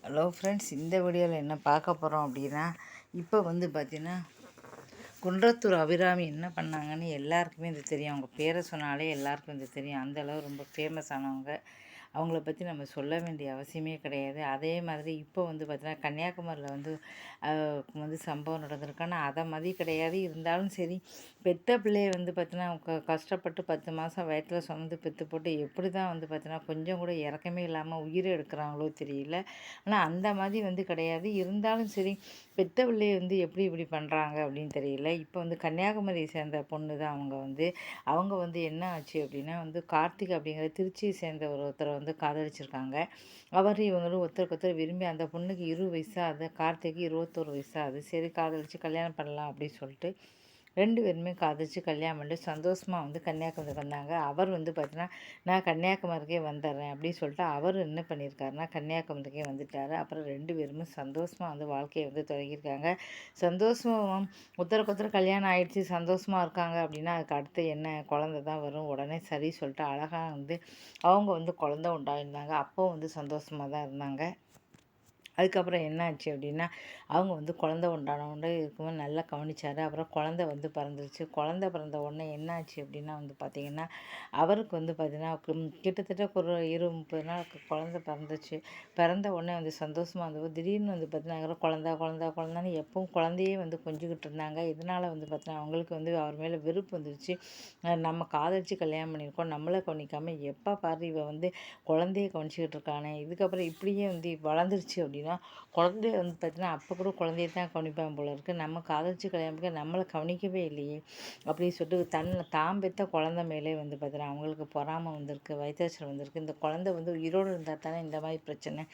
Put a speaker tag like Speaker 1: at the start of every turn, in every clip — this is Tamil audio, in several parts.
Speaker 1: ஹலோ ஃப்ரெண்ட்ஸ், இந்த வீடியோவில் என்ன பார்க்க போகிறோம் அப்படின்னா, இப்போ பார்த்தீங்கன்னா குன்றத்தூர் அபிராமி என்ன பண்ணாங்கன்னு எல்லாருக்குமே இது தெரியும். அவங்க பேரை சொன்னாலே எல்லாருக்கும் இது தெரியும். அந்தளவு ரொம்ப ஃபேமஸ் ஆனவங்க. அவங்கள பற்றி நம்ம சொல்ல வேண்டிய அவசியமே கிடையாது. அதே மாதிரி இப்போ பார்த்தீங்கன்னா கன்னியாகுமரியில் சம்பவம் நடந்திருக்கு. ஆனால் அதை மாதிரி கிடையாது. இருந்தாலும் சரி, பெத்த பிள்ளைய பார்த்தீங்கன்னா கஷ்டப்பட்டு 10 மாதம் வயிற்றில் சுமந்து பெற்று போட்டு எப்படி தான் பார்த்தீங்கன்னா கொஞ்சம் கூட இறக்கமே இல்லாமல் உயிரை எடுக்கிறாங்களோ தெரியல. ஆனால் அந்த மாதிரி கிடையாது. இருந்தாலும் சரி, பெத்த பிள்ளைய எப்படி இப்படி பண்ணுறாங்க அப்படின்னு தெரியல. இப்போ கன்னியாகுமரியை சேர்ந்த பொண்ணு தான் அவங்க என்ன ஆச்சு அப்படின்னா கார்த்திக் அப்படிங்கிற திருச்சியை சேர்ந்த ஒருத்தரை காதலிச்சிருக்காங்க. அவர் இவங்களும் ஒருத்தருக்கு ஒருத்தர் விரும்பி, அந்த பொண்ணுக்கு 20 வயசு ஆகுது, கார்த்திக்கு 21 வயசு ஆகுது. சரி, காதலிச்சு கல்யாணம் பண்ணலாம் அப்படின்னு சொல்லிட்டு 2 பேருமே காதலிச்சு கல்யாணம் பண்ணிட்டு சந்தோஷமாக கன்னியாகுமரிக்கு வந்தாங்க. அவர் பார்த்தீங்கன்னா, நான் கன்னியாகுமரிக்கே வந்துடுறேன் அப்படின்னு சொல்லிட்டு அவர் என்ன பண்ணியிருக்காருன்னா கன்னியாகுமரிக்கே வந்துட்டார். அப்புறம் 2 பேருமே சந்தோஷமாக வாழ்க்கையை தொடங்கியிருக்காங்க. சந்தோஷமாக ஒருத்தருக்கு ஒருத்தர் கல்யாணம் ஆயிடுச்சு, சந்தோஷமாக இருக்காங்க அப்படின்னா அதுக்கு அடுத்து என்ன, குழந்த தான் வரும். உடனே சரி சொல்லிட்டு அழகாக அவங்க குழந்த உண்டாயிருந்தாங்க. அப்போ சந்தோஷமாக தான் இருந்தாங்க. அதுக்கப்புறம் என்னாச்சு அப்படின்னா, அவங்க குழந்த உண்டானவுடனே இருக்கும்போது நல்லா கவனிச்சார். அப்புறம் குழந்த பிறந்துருச்சு. குழந்த பிறந்த உடனே என்னாச்சு அப்படின்னா பார்த்திங்கன்னா, அவருக்கு பார்த்திங்கன்னா கிட்டத்தட்ட ஒரு 20, 30 நாளுக்கு குழந்த பிறந்துச்சு. பிறந்த உடனே சந்தோஷமாக இருந்தது. திடீர்னு பார்த்திங்கன்னா குழந்த குழந்த குழந்தைன்னு எப்பவும் குழந்தையே கொஞ்சிக்கிட்டு இருந்தாங்க. இதனால் பார்த்திங்கன்னா அவங்களுக்கு அவர் மேலே வெறுப்பு வந்துருச்சு. நம்ம காதலிச்சு கல்யாணம் பண்ணியிருக்கோம், நம்மளை கவனிக்காமல் எப்போ பாரு இவ குழந்தைய கவனிச்சிக்கிட்டு இருக்கானே, இதுக்கப்புறம் இப்படியே வளர்ந்துருச்சு அப்படின்னா குழந்தைய பார்த்தீங்கன்னா அப்போ கூட குழந்தைய தான் கவனிப்பான் போல இருக்குது. நம்ம காதலிச்சு கல்யாணம் பண்ணி நம்மளை கவனிக்கவே இல்லையே அப்படின்னு சொல்லிட்டு தான் பெற்ற குழந்தை மேலே பார்த்தீங்கன்னா அவங்களுக்கு பொறாமை வந்திருக்கு, வயிற்றாச்சல் வந்திருக்கு. இந்த குழந்தை உயிரோடு இருந்தால் தானே இந்த மாதிரி பிரச்சனை,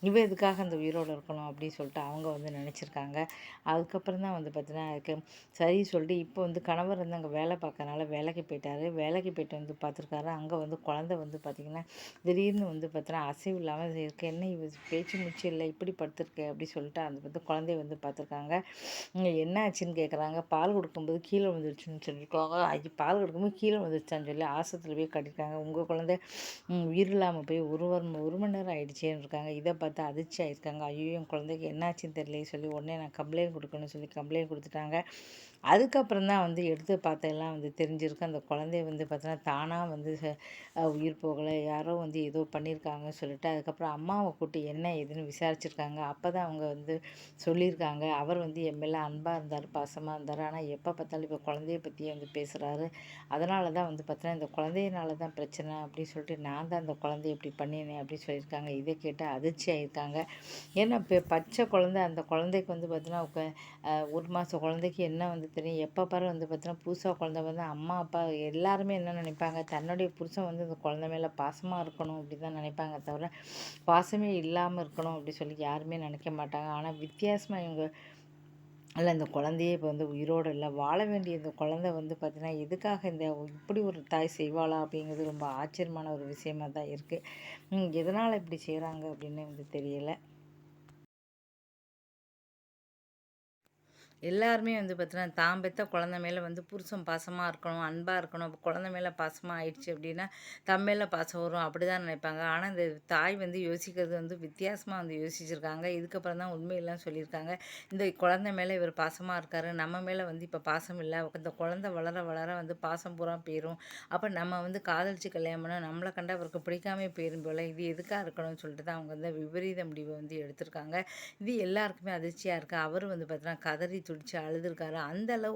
Speaker 1: இவ எதுக்காக அந்த உயிரோடு இருக்கணும் அப்படின்னு சொல்லிட்டு அவங்க நினச்சிருக்காங்க. அதுக்கப்புறம் தான் பார்த்தீங்கன்னா அதுக்கு சரி சொல்லிட்டு இப்போ கணவர் அங்கே வேலை பார்க்கறனால வேலைக்கு போயிட்டாரு. வேலைக்கு போயிட்டு பார்த்துருக்காரு. அங்கே குழந்தை பார்த்திங்கன்னா திடீர்னு பார்த்தீங்கன்னா அசைவு இல்லாமல் இருக்கு. என்ன இவ பேச்சு மூச்சு இல்லை, இப்படி படுத்திருக்கு அப்படி சொல்லிட்டு அந்த குழந்தைய பார்த்துருக்காங்க. என்ன ஆச்சுன்னு கேட்குறாங்க. பால் கொடுக்கும்போது கீழே விழுந்துருச்சுன்னு சொல்லியிருக்காங்க. பால் கொடுக்கும்போது கீழே விழுந்துருச்சான்னு சொல்லி ஆஸ்பத்திரியில் போய் கட்டியிருக்காங்க. உங்கள் குழந்தை உயிர் இல்லாமல் போய் ஒரு மணி நேரம் ஆகிடுச்சேன்னு இருக்காங்க. இதை பார்த்து அதிர்ச்சி ஆகியிருக்காங்க. ஐயோ, என் குழந்தைக்கு என்னாச்சுன்னு தெரியல சொல்லி உடனே நான் கம்ப்ளைண்ட் கொடுக்கணும்னு சொல்லி கம்ப்ளைண்ட் கொடுத்துட்டாங்க. அதுக்கப்புறம் தான் எடுத்து பார்த்தெல்லாம் தெரிஞ்சிருக்கு. அந்த குழந்தைய பார்த்தீங்கன்னா தானாக உயிர் போகலை, யாரோ ஏதோ பண்ணியிருக்காங்கன்னு சொல்லிட்டு அதுக்கப்புறம் அம்மாவை கூப்பிட்டு என்ன ஏதுன்னு விசாரிச்சிருக்காங்க. அப்போ தான் அவங்க சொல்லியிருக்காங்க. அவர் என் மேலே அன்பாக இருந்தார், பாசமாக இருந்தார். ஆனால் எப்போ பார்த்தாலும் இப்போ குழந்தைய பற்றியே பேசுகிறாரு. அதனால தான் பார்த்தீங்கன்னா இந்த குழந்தையினால தான் பிரச்சனை அப்படின்னு சொல்லிட்டு நான் தான் அந்த குழந்தைய இப்படி பண்ணினேன் அப்படின்னு சொல்லியிருக்காங்க. இதை கேட்டு அதிர்ச்சி ஆகியிருக்காங்க. ஏன்னா இப்போ பச்சை குழந்தை, அந்த குழந்தைக்கு பார்த்தீங்கன்னா 1 மாத குழந்தைக்கு என்ன தெரியும். எப்போ பாரு பார்த்தீங்கன்னா புதுசாக குழந்தை அம்மா அப்பா எல்லாருமே என்ன நினைப்பாங்க, தன்னுடைய புருஷன் இந்த குழந்தை மேலே பாசமாக இருக்கணும் அப்படி தான் நினைப்பாங்க தவிர பாசமே இல்லாமல் இருக்கணும் அப்படி சொல்லி யாருமே நினைக்க மாட்டாங்க. ஆனால் வித்தியாசமாக இவங்க இல்லை, இந்த குழந்தையே இப்போ உயிரோடு இல்லை, வாழ வேண்டிய இந்த குழந்தை பார்த்தீங்கன்னா எதுக்காக இப்படி ஒரு தாய் செய்வாளா அப்படிங்கிறது ரொம்ப ஆச்சரியமான ஒரு விஷயமா தான் இருக்குது. எதனால் இப்படி செய்கிறாங்க அப்படின்னு தெரியல. எல்லாருமே பார்த்தீங்கன்னா தான் பெத்த குழந்தை மேலே புருஷன் பாசமாக இருக்கணும், அன்பாக இருக்கணும். அப்போ குழந்தை மேலே பாசமாக ஆயிடுச்சு அப்படின்னா தம் மேலே பாசம் வரும் அப்படி தான் நினைப்பாங்க. ஆனால் இந்த தாய் யோசிக்கிறது வித்தியாசமாக யோசிச்சிருக்காங்க. இதுக்கப்புறம் தான் உண்மையெல்லாம் சொல்லியிருக்காங்க. இந்த குழந்தை மேலே இவர் பாசமாக இருக்கார், நம்ம மேலே இப்போ பாசம் இல்லை. இந்த குழந்தை வளர வளர பாசம் பூரா போயிடும். அப்போ நம்ம காதலிச்சு கல்யாணம் பண்ணால் நம்மளை கண்டா அவருக்கு பிடிக்காமே போயிடும் போல். இது எதுக்காக இருக்கணும்னு சொல்லிட்டு தான் அவங்க விபரீத முடிவை எடுத்திருக்காங்க. இது எல்லாருக்குமே அதிர்ச்சியாக இருக்குது. அவர் பார்த்தீங்கன்னா கதறி துடிச்சு அழுதுருக்காரு. அந்த அளவு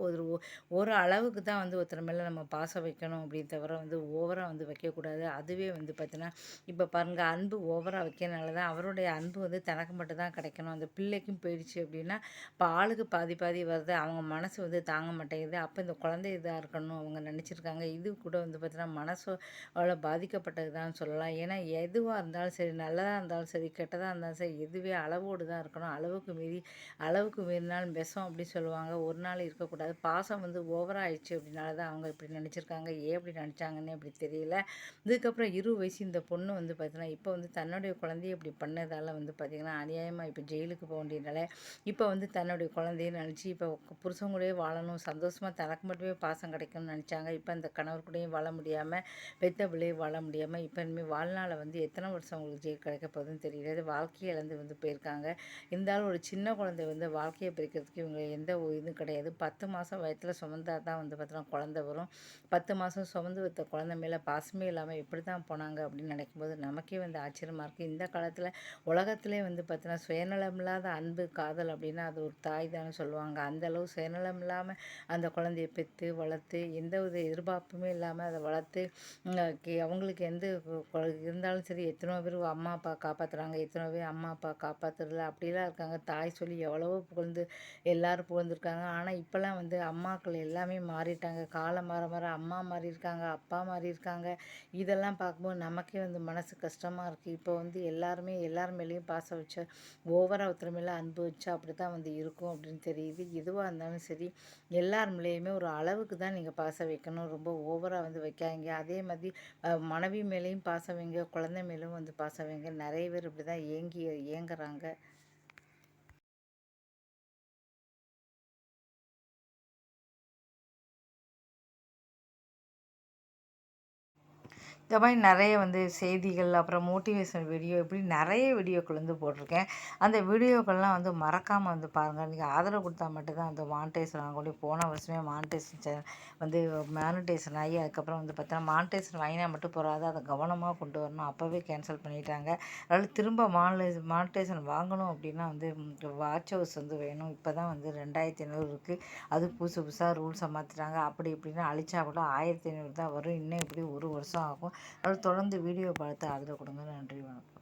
Speaker 1: ஒரு அளவுக்கு தான் ஒருத்தர் மேலே நம்ம பாசம் வைக்கணும் அப்படி தவிர ஓவராக வைக்கக்கூடாது. அதுவே பார்த்தீங்கன்னா இப்போ பாருங்கள், அன்பு ஓவராக வைக்கிறனால தான் அவருடைய அன்பு தனக்கு மட்டும் தான் கிடைக்கணும், அந்த பிள்ளைக்கும் போயிடுச்சு அப்படின்னா இப்போ ஆளுக்கு பாதி பாதி வருது. அவங்க மனசு தாங்க மாட்டேங்குது. அப்போ இந்த குழந்தை இதாக இருக்கணும் அவங்க நினச்சிருக்காங்க. இது கூட பார்த்தீங்கன்னா மனசோட பாதிக்கப்பட்டது தான் சொல்லலாம். ஏன்னா எதுவாக இருந்தாலும் சரி, நல்லதாக இருந்தாலும் சரி, கெட்டதாக இருந்தாலும் சரி, எதுவே அளவோடு தான் இருக்கணும். அளவுக்கு மீறினாலும் விஷம் அப்படி அப்படி சொல்லுவாங்க, ஒரு நாள் இருக்கக்கூடாது. பாசம் வந்து ஓவரா ஆயிடுச்சு அப்படினால தான் அவங்க இப்படி நினச்சிருக்காங்க. ஏன் இப்படி நினச்சாங்கன்னே அப்படி தெரியல. இதுக்கப்புறம் 20 வயசு இந்த பொண்ணு வந்து பார்த்தீங்கன்னா, இப்போ வந்து தன்னுடைய குழந்தைய இப்படி பண்ணதால வந்து பார்த்தீங்கன்னா, அநியாயமா இப்போ ஜெயிலுக்கு போ வேண்டிய நிலை. இப்போ வந்து தன்னுடைய குழந்தைய நினச்சு இப்போ புருஷன் கூடயே வாழணும், சந்தோஷமா தனக்கு மட்டுமே பாசம் கிடைக்கும்னு நினச்சாங்க. இப்போ அந்த கணவர் கூடயும் வாழ முடியாம, பெத்த பிள்ளையும் வாழ முடியாம, இப்போ இனிமே வாழ்நாள வந்து எத்தனை வருஷம் அவங்களுக்கு ஜெயில் கிடைக்க போகுதுன்னு தெரியல. வாழ்க்கைய இழந்து வந்து போயிருக்காங்க. இருந்தாலும் ஒரு சின்ன குழந்தை வந்து வாழ்க்கைய பிரிக்கிறதுக்கு இவங்க எந்த ஒரு இதுவும் கிடையாது. 10 மாதம் வயித்துல சுமந்தா தான் வந்து பார்த்தீங்கன்னா குழந்தை வரும். 10 மாதம் சுமந்து வைத்த குழந்தை மேல பாசமே இல்லாம எப்படி தான் போனாங்க அப்படின்னு நினைக்கும்போது நமக்கே வந்து ஆச்சரியமா இருக்கு. இந்த காலத்துல உலகத்திலே வந்து பார்த்தீங்கன்னா சுயநலம் இல்லாத அன்பு, காதல் அப்படின்னா அது ஒரு தாய் தான்னு சொல்லுவாங்க. அந்த அளவு சுயநலம் இல்லாம அந்த குழந்தைய பெத்து, வளர்த்து எந்த ஒரு எதிர்பார்ப்புமே இல்லாம அத வளர்த்து அவங்களுக்கு எந்த இருந்தாலும் சரி எத்தனையோ பேர் அம்மா, அப்பா காப்பாத்துறாங்க. எத்தனையோ பேர் அம்மா, அப்பா காப்பாத்துறதில்ல. அப்படிலாம் இருக்காங்க. தாய் சொல்லி எவ்வளவோ புகழ்ந்து எல்லாரும் புகழ்ந்துருக்காங்க. ஆனா, இப்பலாம் வந்து அம்மாக்கள் எல்லாமே மாறிட்டாங்க. காலம் மாற மாற அம்மா மாறியிருக்காங்க, அப்பா மாறியிருக்காங்க. இதெல்லாம் பார்க்கும்போது நமக்கே வந்து மனசு கஷ்டமா இருக்கு. இப்போ வந்து எல்லாருமே எல்லார் மேலேயும் பாசம் வச்சா, ஓவரா ஒருத்தர் மேல அன்பு வச்சா அப்படித்தான் வந்து இருக்கும் அப்படின்னு தெரியுது. எதுவா இருந்தாலும் சரி, எல்லார் மேலேயுமே ஒரு அளவுக்கு தான் நீங்க பாசம் வைக்கணும். ரொம்ப ஓவரா வந்து வைக்காதீங்க. அதே மாதிரி மனைவி மேலேயும் பாசம் வைங்க, குழந்தை மேலும் வந்து பாசம் வைங்க. நெறைய பேர் இப்படிதான் ஏங்குறாங்க. இந்த மாதிரி நிறைய வந்து செய்திகள், அப்புறம் மோட்டிவேஷனல் வீடியோ இப்படி நிறைய வீடியோக்கள் வந்து போட்டிருக்கேன். அந்த வீடியோக்கள்லாம் வந்து மறக்காமல் வந்து பாருங்கள். நீங்கள் ஆதரவு கொடுத்தா மட்டும்தான் அந்த மானிட்டைசேஷன் ஆகக்கூடிய போன வருஷமே மானிட்டைசேஷன் வந்து மானிட்டைசேஷன் ஆகி அதுக்கப்புறம் வந்து பார்த்தா மானிட்டைசேஷன் வாங்கினா மட்டும் போகாது, அதை கவனமாக கொண்டு வரணும். அப்போவே கேன்சல் பண்ணிட்டாங்க. அதனால் திரும்ப மானிட்டைசேஷன் வாங்கணும் அப்படின்னா வந்து வாட்ச் ஹவர்ஸ் வந்து வேணும். இப்போ தான் வந்து 2500 இருக்குது. அது புதுசு புதுசாக ரூல்ஸை மாற்றிட்டாங்க. அப்படி இப்படின்னு அழிச்சா கூட 1500 தான் வரும். இன்னும் இப்படி ஒரு வருஷம் ஆகும். தொடர்ந்து வீடியோ பார்த்து ஆதரவு கொடுங்க. நன்றி, வணக்கம்.